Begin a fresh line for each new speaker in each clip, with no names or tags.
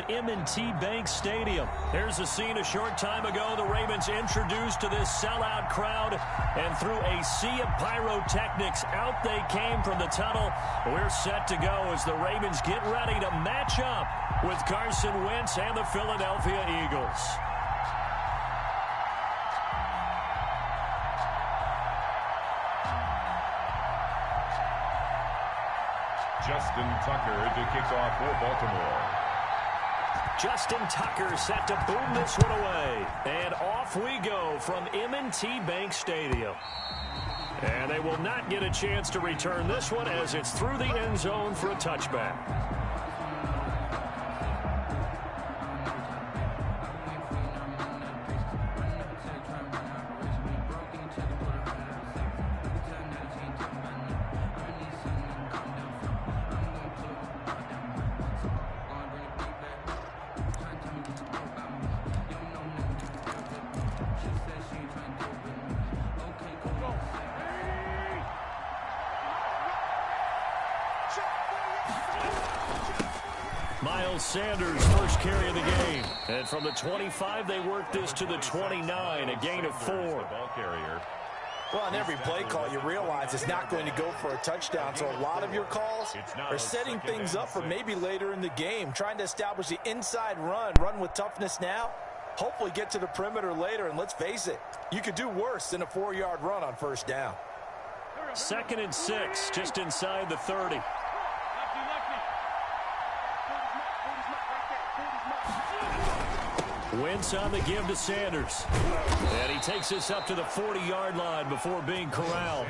M&T Bank Stadium. Here's a scene a short time ago. The Ravens introduced to this sellout crowd, and through a sea of pyrotechnics, out they came from the tunnel. We're set to go as the Ravens get ready to match up with Carson Wentz and the Philadelphia Eagles.
Justin Tucker to kick off for Baltimore.
Justin Tucker set to boom this one away. And off we go from M&T Bank Stadium. And they will not get a chance to return this one as it's through the end zone for a touchback. Sanders' first carry of the game. And from the 25, they work this to the 29, a gain of 4.
Ball carrier. Well, on every play call, you realize it's not going to go for a touchdown. So a lot of your calls are setting things up for maybe later in the game, trying to establish the inside run with toughness now, hopefully get to the perimeter later. And let's face it, you could do worse than a 4-yard run on first down.
2nd and 6, just inside the 30. Wentz on the give to Sanders. And he takes this up to the 40-yard line before being corralled.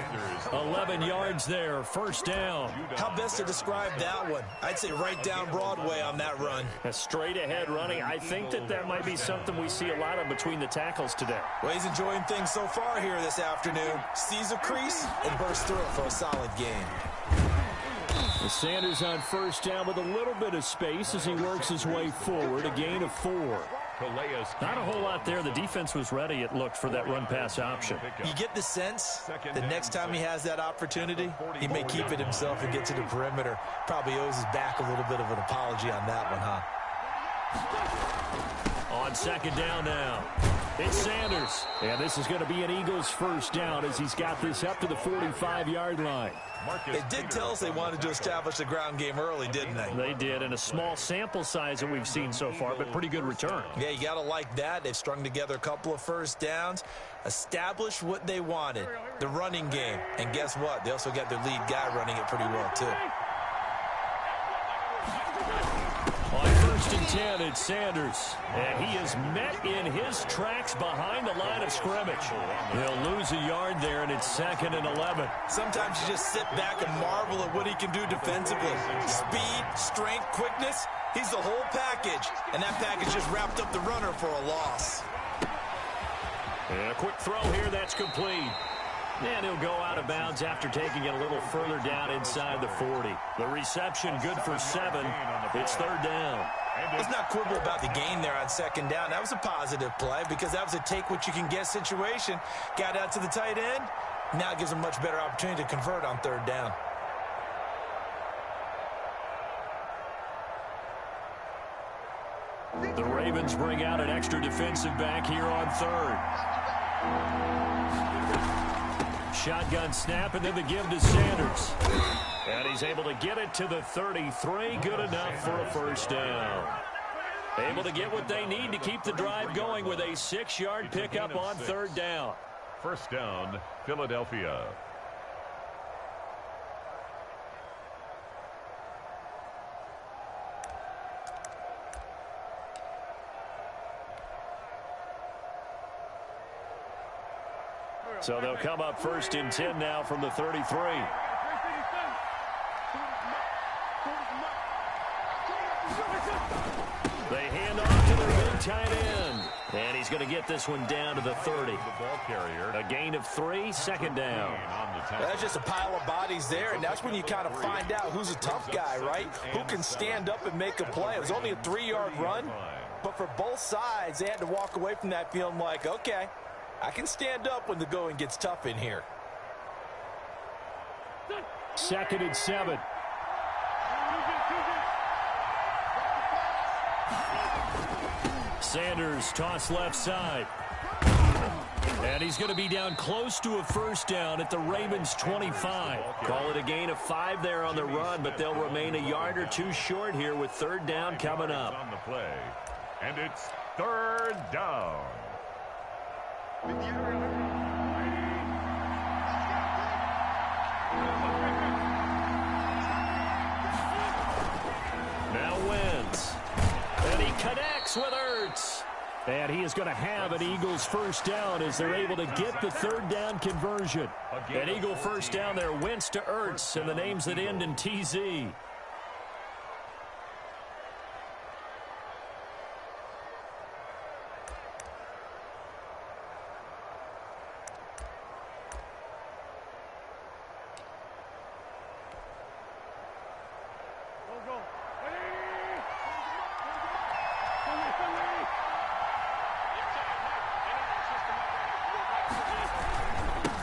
11 yards there, first down.
How best to describe that one? I'd say right down Broadway on that run.
A straight-ahead running. I think that might be something we see a lot of between the tackles today.
Well, he's enjoying things so far here this afternoon. Sees a crease and bursts through it for a solid game.
Sanders on first down with a little bit of space as he works his way forward, a gain of 4. Not a whole lot there. The defense was ready, it looked, for that run-pass option.
You get the sense that next time he has that opportunity, he may keep it himself and get to the perimeter. Probably owes his back a little bit of an apology on that one, huh?
On second down now, it's Sanders. And this is going to be an Eagles first down as he's got this up to the 45-yard line.
They did tell us they wanted to establish the ground game early, didn't they?
They did, and a small sample size that we've seen so far, but pretty good return.
Yeah, you got to like that. They've strung together a couple of first downs, established what they wanted, the running game. And guess what? They also got their lead guy running it pretty well, too.
On 1st and 10, it's Sanders. And he is met in his tracks behind the line of scrimmage. He'll lose a yard there, and it's 2nd and 11.
Sometimes you just sit back and marvel at what he can do defensively. Speed, strength, quickness, he's the whole package. And that package just wrapped up the runner for a loss.
And a quick throw here, that's complete. And he'll go out of bounds after taking it a little further down inside the 40. The reception good for 7. It's 3rd down.
Let's not quibble about the gain there on 2nd down. That was a positive play because that was a take-what-you-can-get situation. Got out to the tight end. Now it gives him a much better opportunity to convert on 3rd down.
The Ravens bring out an extra defensive back here on 3rd. Shotgun snap, and then the give to Sanders. And he's able to get it to the 33. Good enough for a first down. Able to get what they need to keep the drive going with a 6-yard pickup on 3rd down.
First down, Philadelphia.
So they'll come up 1st and 10 now from the 33. They hand off to their big tight end. And he's going to get this one down to the 30.
The ball carrier.
A gain of 3, 2nd down.
That's just a pile of bodies there, and that's when you kind of find out who's a tough guy, right? Who can stand up and make a play. It was only a 3-yard run, but for both sides, they had to walk away from that feeling like, okay, I can stand up when the going gets tough in here.
2nd and 7. Sanders toss left side. And he's going to be down close to a first down at the Ravens 25. Call it a gain of 5 there on the run, but they'll remain a yard or 2 short here with third down coming up.
On the play, and it's third down.
Now Wentz. And he connects with Ertz. And he is going to have an Eagles first down as they're able to get the third down conversion. An Eagle first down there, Wentz to Ertz, and the names that end in TZ.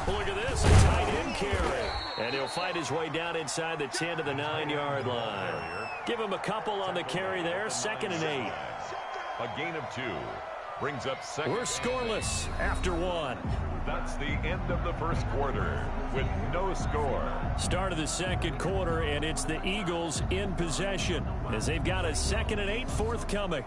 Look at this, a tight end carry. And he'll fight his way down inside the 10 to the 9-yard line. Give him a couple on the carry there, 2nd and 8.
A gain of 2 brings up second.
We're scoreless after 1.
That's the end of the first quarter with no score.
Start of the second quarter, and it's the Eagles in possession as they've got a 2nd and 8 forthcoming.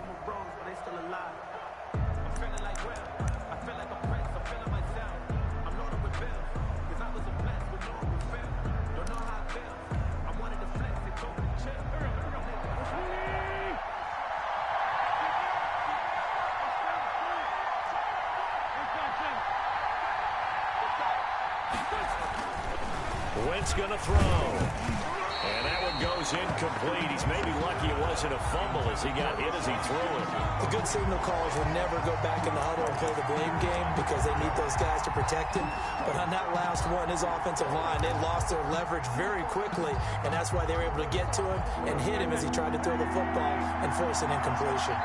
Wentz going to throw. And that one goes incomplete. He's maybe lucky it wasn't a fumble as he got hit as he threw it.
The good signal callers will never go back in the huddle and play the blame game because they need those guys to protect him. But on that last one, his offensive line, they lost their leverage very quickly, and that's why they were able to get to him and hit him as he tried to throw the football and force an incompletion.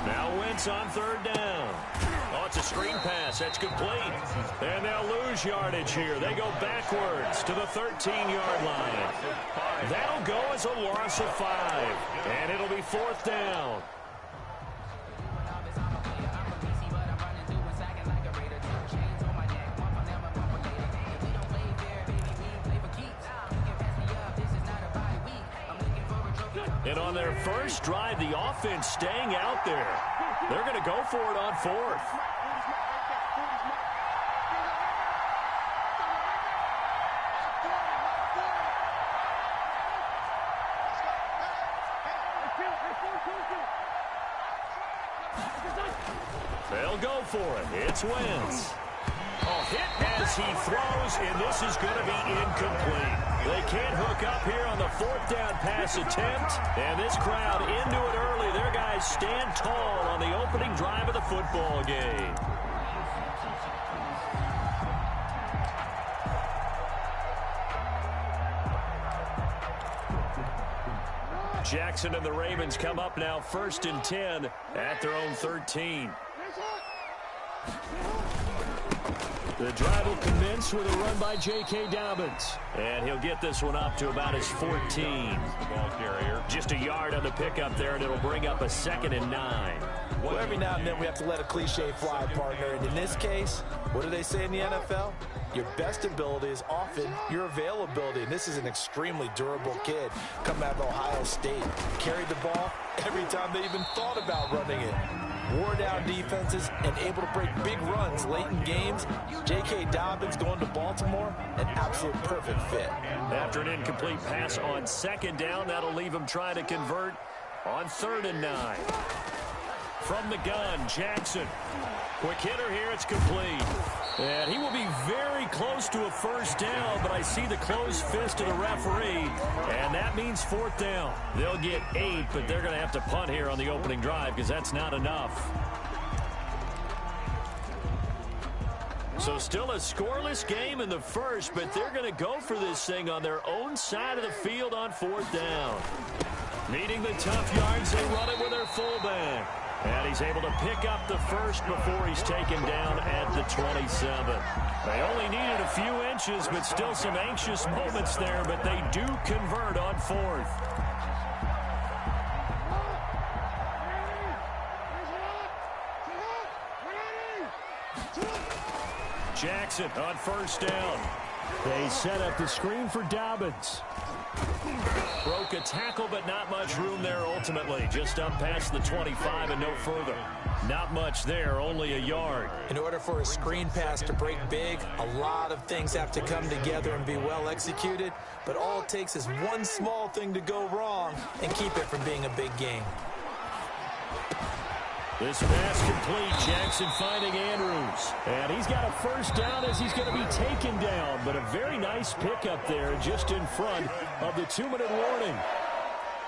Now Wentz on third down. Oh, it's a screen pass. That's complete. And they'll lose yardage here. They go backwards to the 13-yard line. That'll go as a loss of 5. And it'll be 4th down. And on their first drive, the offense staying out there. They're going to go for it on 4th. They'll go for it. It's Wentz. Hit as he throws, and this is going to be incomplete. They can't hook up here on the 4th down pass attempt, and this crowd into it early. Their guys stand tall on the opening drive of the football game. Jackson and the Ravens come up now 1st and 10 at their own 13. The drive will commence with a run by J.K. Dobbins. And he'll get this one up to about his 14.
The ball carrier.
Just a yard on the pickup there, and it'll bring up a 2nd and 9.
Well, every now and then we have to let a cliche fly, partner. And in this case, what do they say in the NFL? Your best ability is often your availability. And this is an extremely durable kid coming out of Ohio State. Carried the ball every time they even thought about running it. Wore down defenses and able to break big runs late in games. J.K. Dobbins going to Baltimore, an absolute perfect fit.
After an incomplete pass on 2nd down, that'll leave him trying to convert on 3rd and 9. From the gun, Jackson. Quick hitter here, it's complete. And he will be very close to a first down, but I see the closed fist of the referee, and that means 4th down. They'll get 8, but they're going to have to punt here on the opening drive because that's not enough. So still a scoreless game in the first, but they're going to go for this thing on their own side of the field on 4th down. Needing the tough yards, they run it with their fullback. And he's able to pick up the first before he's taken down at the 27. They only needed a few inches, but still some anxious moments there, but they do convert on fourth. Jackson on first down. They set up the screen for Dobbins. Broke a tackle, but not much room there ultimately. Just up past the 25 and no further. Not much there, only a yard.
In order for a screen pass to break big, a lot of things have to come together and be well executed. But all it takes is one small thing to go wrong and keep it from being a big game.
This pass complete. Jackson finding Andrews. And he's got a first down as he's going to be taken down. But a very nice pickup there just in front of the 2-minute warning.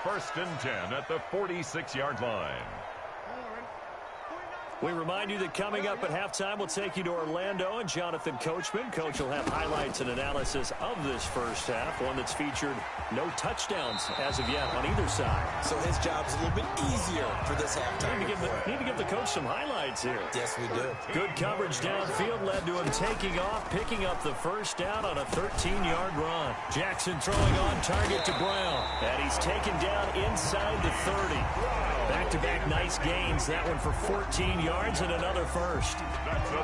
1st and 10 at the 46-yard line.
We remind you that coming up at halftime, we'll take you to Orlando and Jonathan Coachman. Coach will have highlights and analysis of this first half, one that's featured no touchdowns as of yet on either side.
So his job's a little bit easier for this halftime.
Need to give the coach some highlights here.
Yes, we do.
Good coverage downfield led to him taking off, picking up the first down on a 13-yard run. Jackson throwing on target to Brown. And he's taken down inside the 30. Back-to-back nice gains. That one for 14 yards and another first.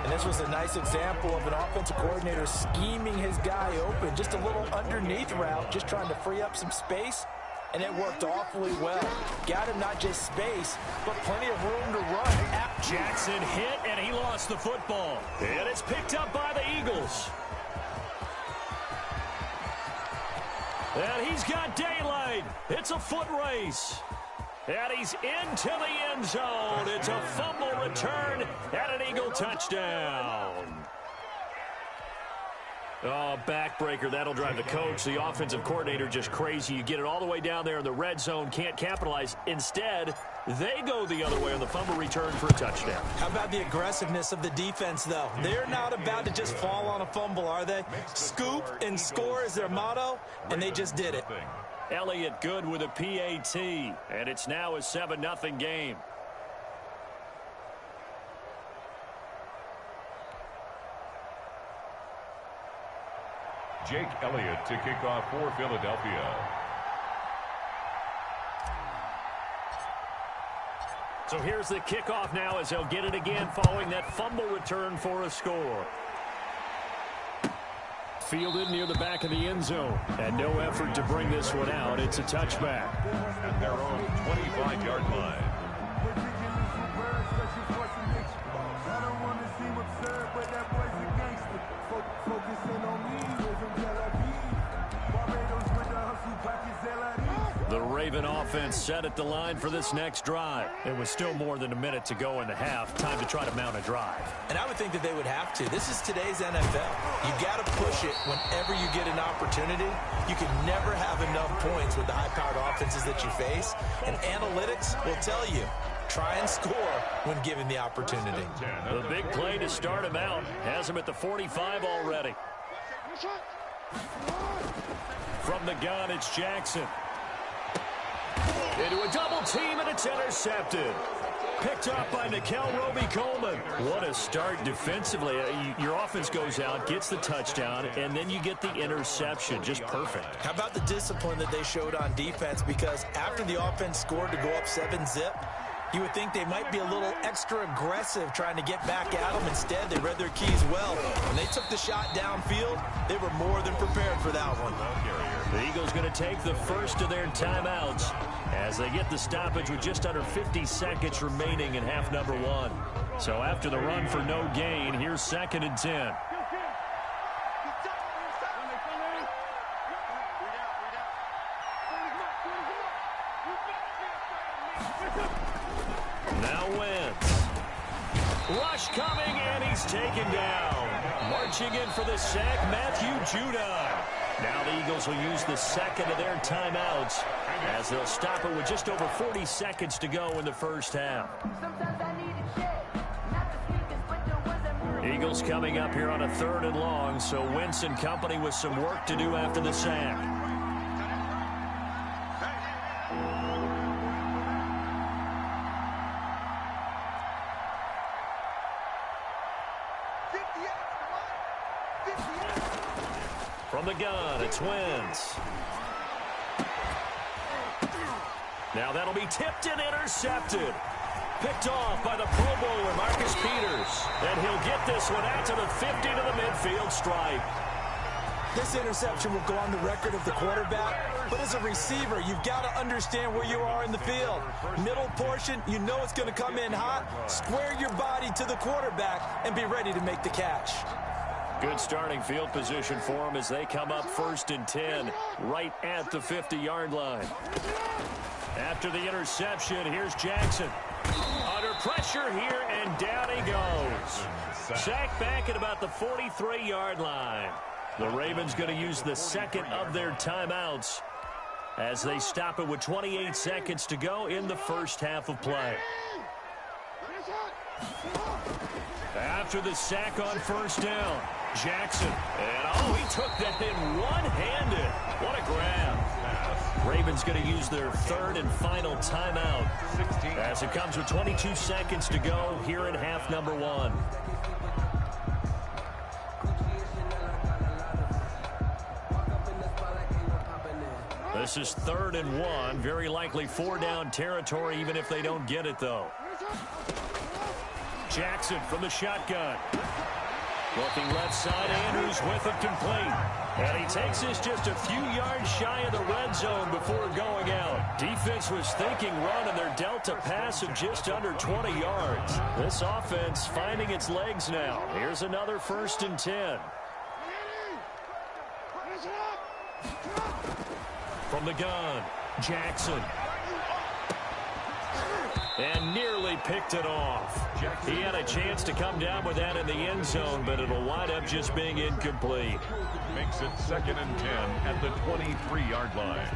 And this was a nice example of an offensive coordinator scheming his guy open. Just a little underneath route, just trying to free up some space, and it worked awfully well. Got him not just space, but plenty of room to run.
Jackson hit, and he lost the football. And it's picked up by the Eagles. And he's got daylight. It's a foot race. And he's into the end zone. It's a fumble return and an Eagle touchdown. Oh, backbreaker. That'll drive the coach. The offensive coordinator just crazy. You get it all the way down there in the red zone, can't capitalize. Instead, they go the other way on the fumble return for a touchdown.
How about the aggressiveness of the defense, though? They're not about to just fall on a fumble, are they? Scoop and score is their motto, and they just did it.
Elliott good with a PAT, and it's now a 7-0 game.
Jake Elliott to kick off for Philadelphia.
So here's the kickoff now as they'll get it again following that fumble return for a score. Fielded near the back of the end zone. And no effort to bring this one out. It's a touchback.
At their own 25-yard line.
The Raven offense set at the line for this next drive. It was still more than a minute to go in the half. Time to try to mount a drive.
And I would think that they would have to. This is today's NFL. You got to push it whenever you get an opportunity. You can never have enough points with the high-powered offenses that you face. And analytics will tell you, try and score when given the opportunity.
The big play to start him out has him at the 45 already. From the gun, it's Jackson. Into a double team, and it's intercepted. Picked up by Nickel Roby-Coleman. What a start defensively. Your offense goes out, gets the touchdown, and then you get the interception. Just perfect.
How about the discipline that they showed on defense? Because after the offense scored to go up 7-zip, you would think they might be a little extra aggressive trying to get back at them. Instead, they read their keys well. When they took the shot downfield, they were more than prepared for that one.
The Eagles going to take the first of their timeouts as they get the stoppage with just under 50 seconds remaining in half number one. So after the run for no gain, here's 2nd and 10. Now Wentz. Rush coming, and he's taken down. Marching in for the sack, Matthew Judon. Now the Eagles will use the second of their timeouts as they'll stop it with just over 40 seconds to go in the first half. Eagles coming up here on a 3rd and long, so Wentz and company with some work to do after the sack. Twins. Now that'll be tipped and intercepted. Picked off by the Pro Bowler, Marcus Peters. And he'll get this one out to the 50 to the midfield stripe.
This interception will go on the record of the quarterback, but as a receiver, you've got to understand where you are in the field. Middle portion, you know it's going to come in hot. Square your body to the quarterback and be ready to make the catch.
Good starting field position for them as they come up 1st and 10, right at the 50-yard line. After the interception, here's Jackson. Under pressure here, and down he goes. Sacked back at about the 43-yard line. The Ravens going to use the second of their timeouts as they stop it with 28 seconds to go in the first half of play. After the sack on 1st down, Jackson. And, he took that in one-handed. What a grab. Ravens going to use their third and final timeout as it comes with 22 seconds to go here in half number 1. This is 3rd and 1. Very likely 4-down territory, even if they don't get it, though. Jackson from the shotgun. Looking left side, Andrews with it complete. And he takes this just a few yards shy of the red zone before going out. Defense was thinking run, and they're dealt a pass of just under 20 yards. This offense finding its legs now. Here's another 1st and 10. From the gun, Jackson. And nearly picked it off. He had a chance to come down with that in the end zone, but it'll wind up just being incomplete.
Makes it 2nd and 10 at the 23-yard line.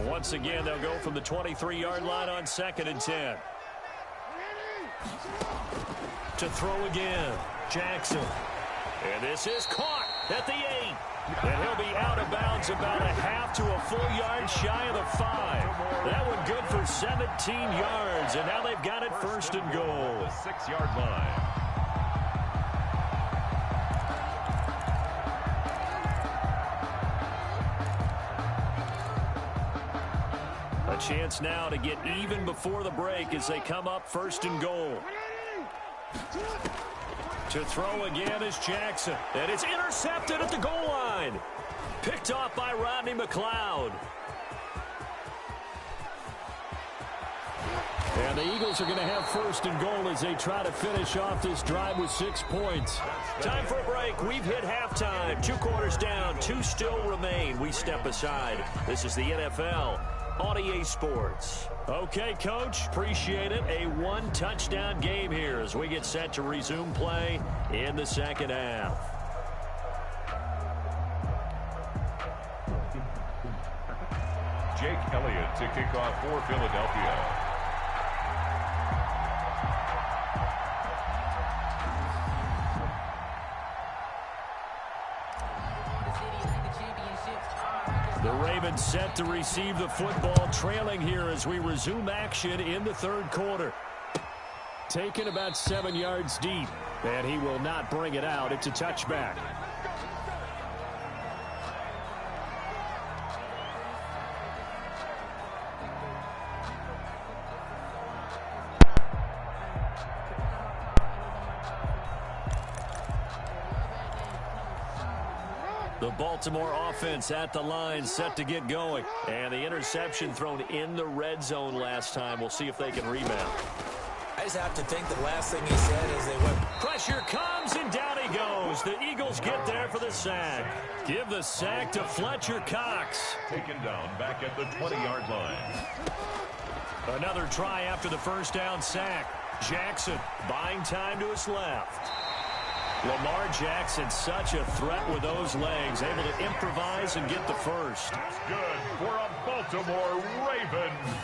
Once again, they'll go from the 23-yard line on 2nd and 10. To throw again, Jackson. And this is caught at the 8. And he'll be out of bounds about a half to a full yard shy of the 5. That one good for 17 yards, and now they've got it 1st and goal.
The 6-yard line.
A chance now to get even before the break as they come up 1st and goal. To throw again is Jackson. And it's intercepted at the goal line. Picked off by Rodney McLeod. And the Eagles are going to have 1st and goal as they try to finish off this drive with 6 points. Time for a break. We've hit halftime. 2 quarters down. 2 still remain. We step aside. This is the NFL on EA Sports. Okay, Coach, appreciate it. A 1-touchdown game here as we get set to resume play in the second half.
Jake Elliott to kick off for Philadelphia.
The Ravens set to receive the football, trailing here as we resume action in the 3rd quarter. Taken about 7 yards deep, and he will not bring it out. It's a touchback. The Baltimore offense at the line, set to get going. And the interception thrown in the red zone last time. We'll see if they can rebound.
I just have to think the last thing he said is they went.
Pressure comes, and down he goes. The Eagles get there for the sack. Give the sack to Fletcher Cox.
Taken down back at the 20-yard line.
Another try after the 1st down sack. Jackson buying time to his left. Lamar Jackson, such a threat with those legs, able to improvise and get the 1st.
That's good for a Baltimore Ravens.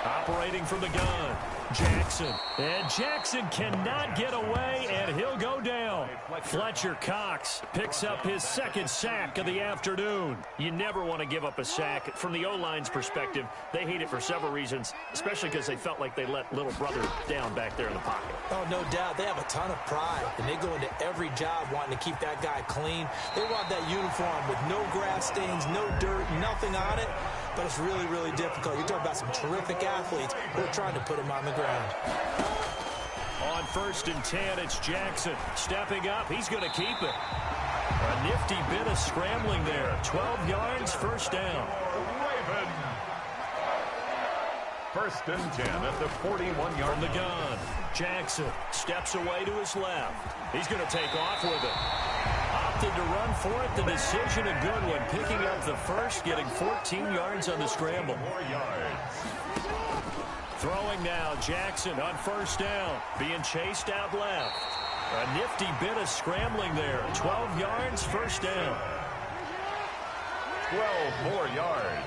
Operating from the gun, Jackson. And Jackson cannot get away, and he'll go down. Fletcher Cox picks up his second sack of the afternoon. You never want to give up a sack. From the O-line's perspective, they hate it for several reasons, especially because they felt like they let little brother down back there in the pocket.
Oh, no doubt. They have a ton of pride, and they go into every job wanting to keep that guy clean. They want that uniform with no grass stains, no dirt, nothing on it. But it's really, really difficult. You're talking about some terrific athletes who are trying to put him on the ground.
On 1st and 10, it's Jackson. Stepping up, he's going to keep it. A nifty bit of scrambling there. 12 yards, first down.
Raven. 1st and 10 at the 41-yard
From the gun, Jackson steps away to his left. He's going to take off with it. Opted to run for it. The decision, a good one. Picking up the first, getting 14 yards on the scramble. Throwing now, Jackson on 1st down. Being chased out left. A nifty bit of scrambling there. 12 yards, first down.
12 more yards.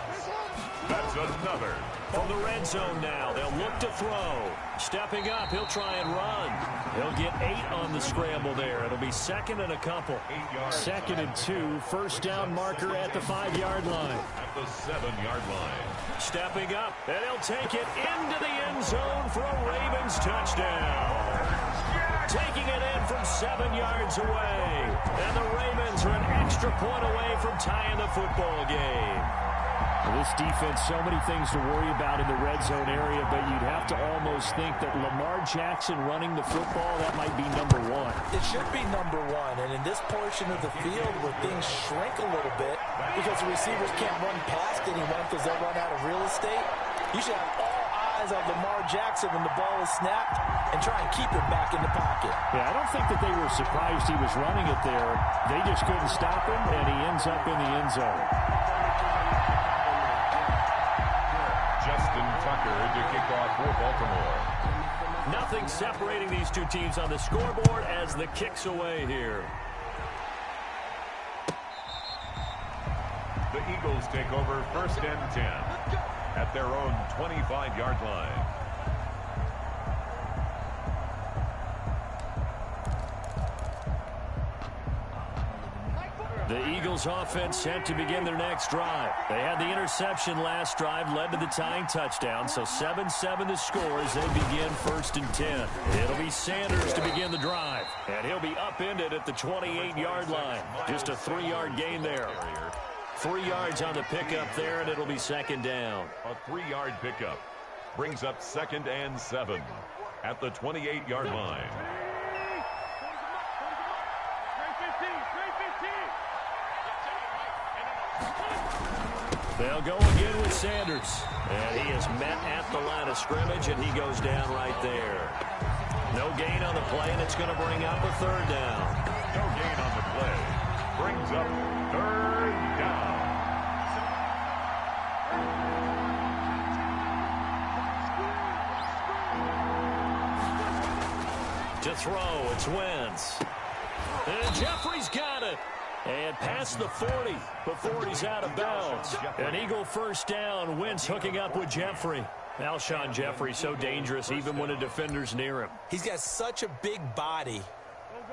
That's another.
From the red zone now, they'll look to throw. Stepping up, he'll try and run. He'll get 8 on the scramble there. It'll be 2nd and a couple. 2nd and 2, first down marker at the 5-yard line.
At the 7-yard line.
Stepping up, and he'll take it into the end zone for a Ravens touchdown. Taking it in from 7 yards away. And the Ravens are an extra point away from tying the football game.
This defense, so many things to worry about in the red zone area, but you'd have to almost think that Lamar Jackson running the football, that might be number 1.
It should be number 1, and in this portion of the field where things shrink a little bit because the receivers can't run past anyone because they'll run out of real estate, you should have all eyes on Lamar Jackson when the ball is snapped and try and keep him back in the pocket.
Yeah, I don't think that they were surprised he was running it there. They just couldn't stop him, and he ends up in the end zone.
Justin Tucker to kick off for Baltimore.
Nothing separating these two teams on the scoreboard as the kick's away here.
The Eagles take over 1st and 10 at their own 25-yard line.
The Eagles offense set to begin their next drive. They had the interception last drive, led to the tying touchdown, so 7-7 the score as they begin 1st and 10. It'll be Sanders to begin the drive, and he'll be upended at the 28-yard line. Just a 3-yard gain there. 3 yards on the pickup there, and it'll be 2nd down.
A 3-yard pickup brings up 2nd and 7 at the 28-yard line.
They'll go again with Sanders. And he is met at the line of scrimmage, and he goes down right there. No gain on the play, and it's going to bring up a 3rd down.
No gain on the play. Brings up 3rd down.
To throw, it's Wentz. And Jeffrey's got it. And past the 40 before he's out of bounds. An Eagle 1st down. Wentz hooking up with Jeffrey. Alshon Jeffrey so dangerous even when a defender's near him.
He's got such a big body,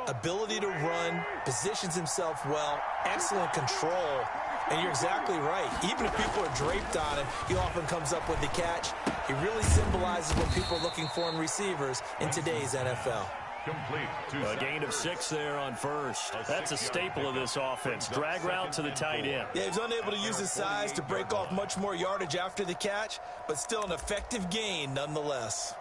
ability to run, positions himself well, excellent control. And you're exactly right. Even if people are draped on him, he often comes up with the catch. He really symbolizes what people are looking for in receivers in today's NFL.
Complete.
A gain of 6 there on 1st. That's a staple of this offense. Drag route to the tight end.
Yeah, he's unable to use his size to break off much more yardage after the catch, but still an effective gain nonetheless.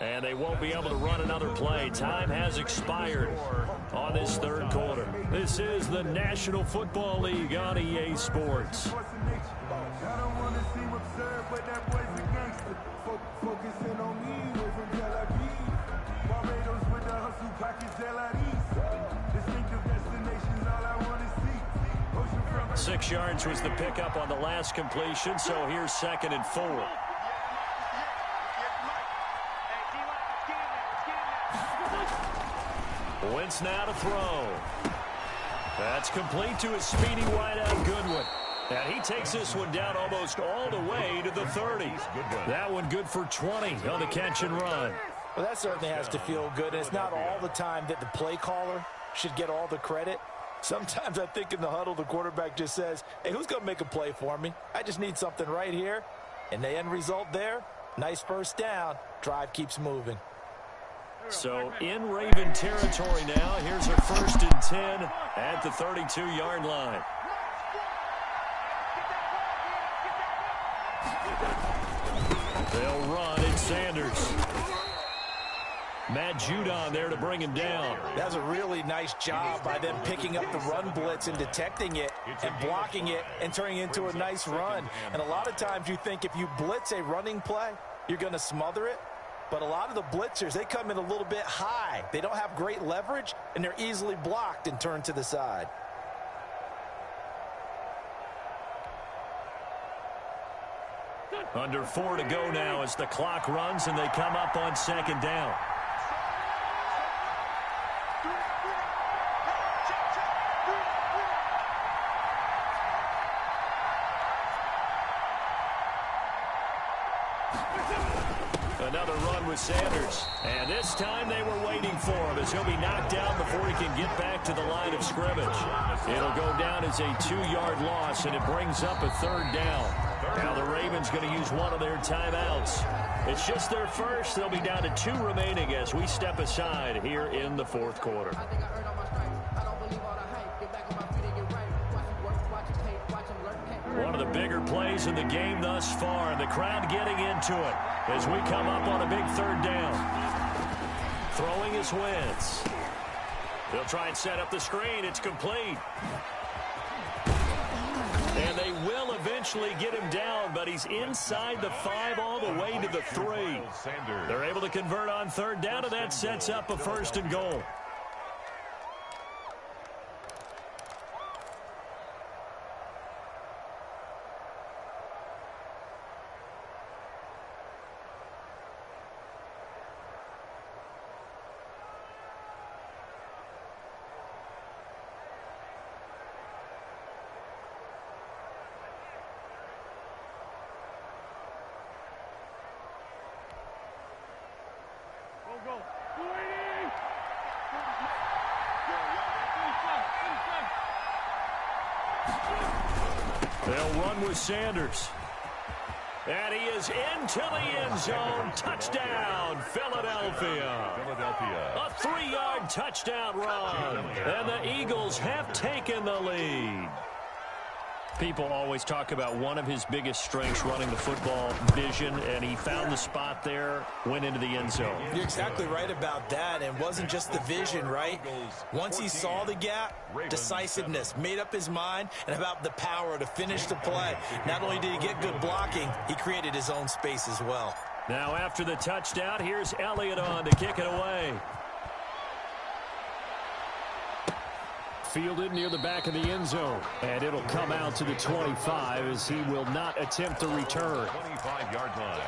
And they won't be able to run another play. Time has expired on this 3rd quarter. This is the National Football League on EA Sports. 6 yards was the pickup on the last completion, so here's 2nd and 4. Wentz now to throw. That's complete to his speedy wideout Goodwin. And he takes this one down almost all the way to the 30. That one good for 20 on the catch and run.
Well, that certainly has to feel good. And it's not all the time that the play caller should get all the credit. Sometimes I think in the huddle, the quarterback just says, hey, who's going to make a play for me? I just need something right here. And the end result there, nice first down. Drive keeps moving.
So in Raven territory now. Here's a 1st and 10 at the 32-yard line. They'll run. It's Sanders. Matt Judon there to bring him down.
That's a really nice job by them picking up the run blitz and detecting it and blocking it and turning it into a nice run. And a lot of times you think if you blitz a running play, you're going to smother it. But a lot of the blitzers, they come in a little bit high. They don't have great leverage, and they're easily blocked and turned to the side.
Under 4 to go now as the clock runs and they come up on 2nd down. Another run with Sanders. And this time they were waiting for him as he'll be knocked down before he can get back to the line of scrimmage. It'll go down as a 2-yard loss, and it brings up a 3rd down. Now the Ravens going to use one of their timeouts. It's just their first. They'll be down to 2 remaining as we step aside here in the 4th quarter. One of the bigger plays in the game thus far, and the crowd getting into it as we come up on a big 3rd down. Throwing is Wentz. They'll try and set up the screen. It's complete. And they will eventually get him down, but he's inside the 5 all the way to the 3. They're able to convert on 3rd down, and that sets up a 1st and goal. They'll run with Sanders. And he is into the end zone. Touchdown, Philadelphia. A 3-yard touchdown run. And the Eagles have taken the lead. People always talk about one of his biggest strengths running the football, vision, and he found the spot there, went into the end zone.
You're exactly right about that. And it wasn't just the vision, right? Once he saw the gap, decisiveness, made up his mind, and about the power to finish the play. Not only did he get good blocking, he created his own space as well.
Now after the touchdown, here's Elliott on to kick it away. Fielded near the back of the end zone. And it'll come out to the 25 as he will not attempt to return.
25-yard line.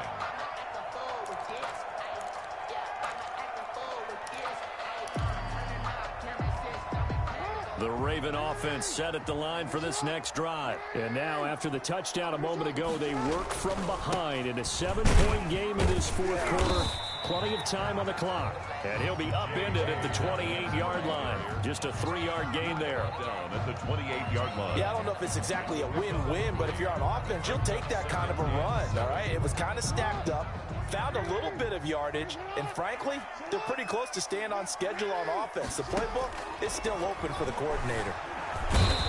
The Raven offense set at the line for this next drive. And now after the touchdown a moment ago, they work from behind in a 7-point game in this 4th quarter. Plenty of time on the clock. And he'll be upended at the 28-yard line. Just a 3-yard gain there.
Down at the 28-yard line.
Yeah, I don't know if it's exactly a win-win, but if you're on offense, you'll take that kind of a run, all right? It was kind of stacked up, found a little bit of yardage, and frankly, they're pretty close to staying on schedule on offense. The playbook is still open for the coordinator.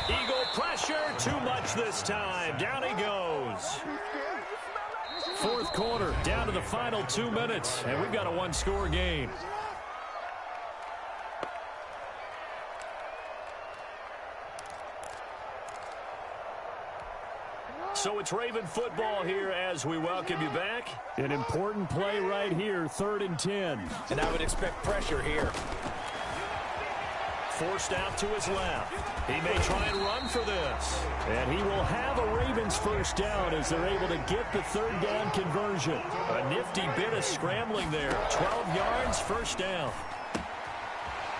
Eagle pressure, too much this time. Down he goes. 4th quarter, down to the final 2 minutes, and we've got a 1-score game. So it's Raven football here as we welcome you back. An important play right here, 3rd and 10.
And I would expect pressure here.
forced out to his left. He may try and run for this. And he will have a Ravens first down as they're able to get the third down conversion. A nifty bit of scrambling there. 12 yards, first down.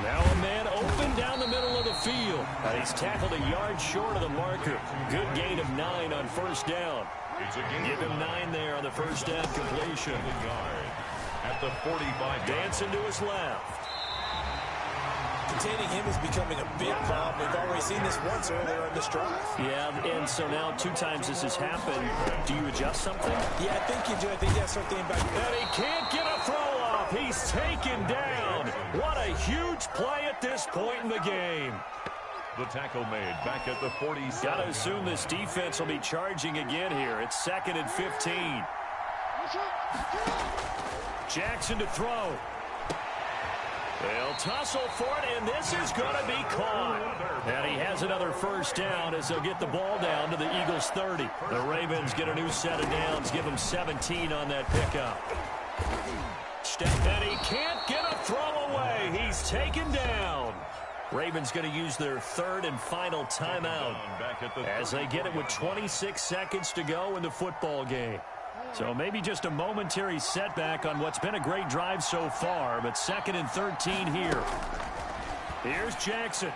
Now a man open down the middle of the field. He's tackled a yard short of the marker. Good gain of 9 on first down. Give him 9 there on the first down completion.
At the 45.
Dancing to his left.
Containing him is becoming a big problem. We've already seen this once earlier in this drive.
Yeah, and so now 2 times this has happened. Do you adjust something?
Yeah, I think you do. I think you have something back.
And he can't get a throw off. He's taken down. What a huge play at this point in the game.
The tackle made back at the 47.
Got to assume this defense will be charging again here. It's 2nd and 15. Jackson to throw. They'll tussle for it, and this is going to be caught. And he has another first down as they'll get the ball down to the Eagles' 30. The Ravens get a new set of downs, give them 17 on that pickup. And he can't get a throw away. He's taken down. Ravens going to use their 3rd and final timeout as they get it with 26 seconds to go in the football game. So maybe just a momentary setback on what's been a great drive so far, but 2nd and 13 here. Here's Jackson.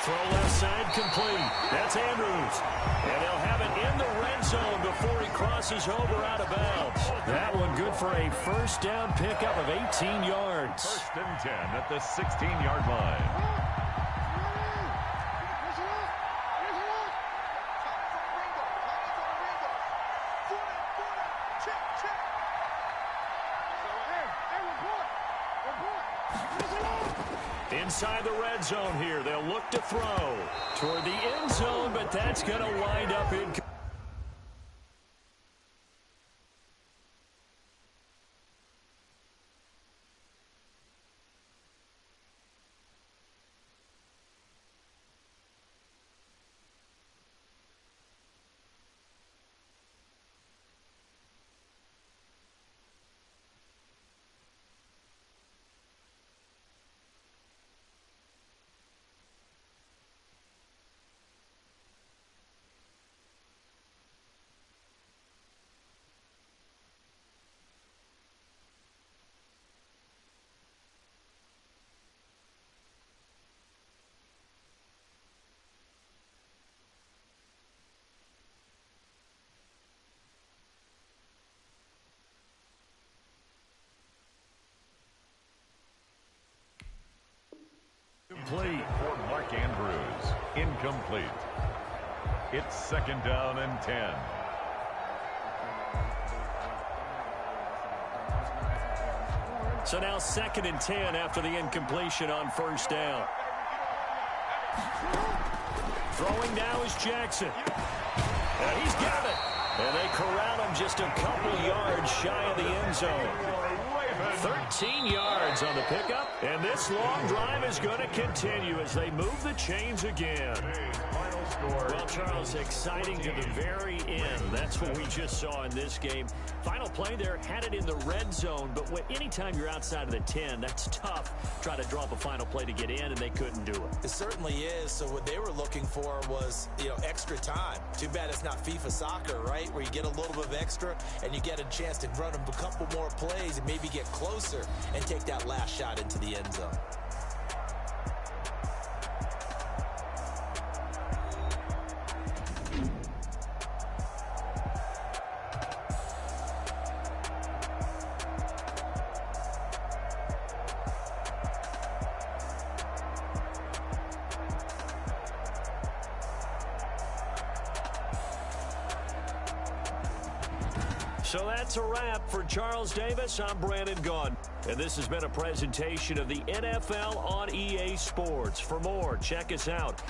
Throw left side complete. That's Andrews. And they'll have it in the red zone before he crosses over out of bounds. That one good for a first down pickup of 18 yards.
1st and 10 at the 16-yard line.
Inside the red zone here, they'll look to throw toward the end zone, but that's going to wind up in.
Complete for Mark Andrews. Incomplete. It's 2nd down and 10.
So now 2nd and 10 after the incompletion on first down. Throwing now is Jackson. And he's got it. And they corral him just a couple yards shy of the end zone. 13 yards on the pickup. And this long drive is going to continue as they move the chains again. Well, Charles, exciting to the very end. That's what we just saw in this game. Final play there, had it in the red zone, but anytime you're outside of the 10, that's tough. Try to draw up a final play to get in, and they couldn't do it.
It certainly is. So what they were looking for was, extra time. Too bad it's not FIFA soccer, right, where you get a little bit of extra and you get a chance to run a couple more plays and maybe get closer and take that last shot into the end zone.
So that's a wrap for Charles Davis. I'm Brandon Gaudin. And this has been a presentation of the NFL on EA Sports. For more, check us out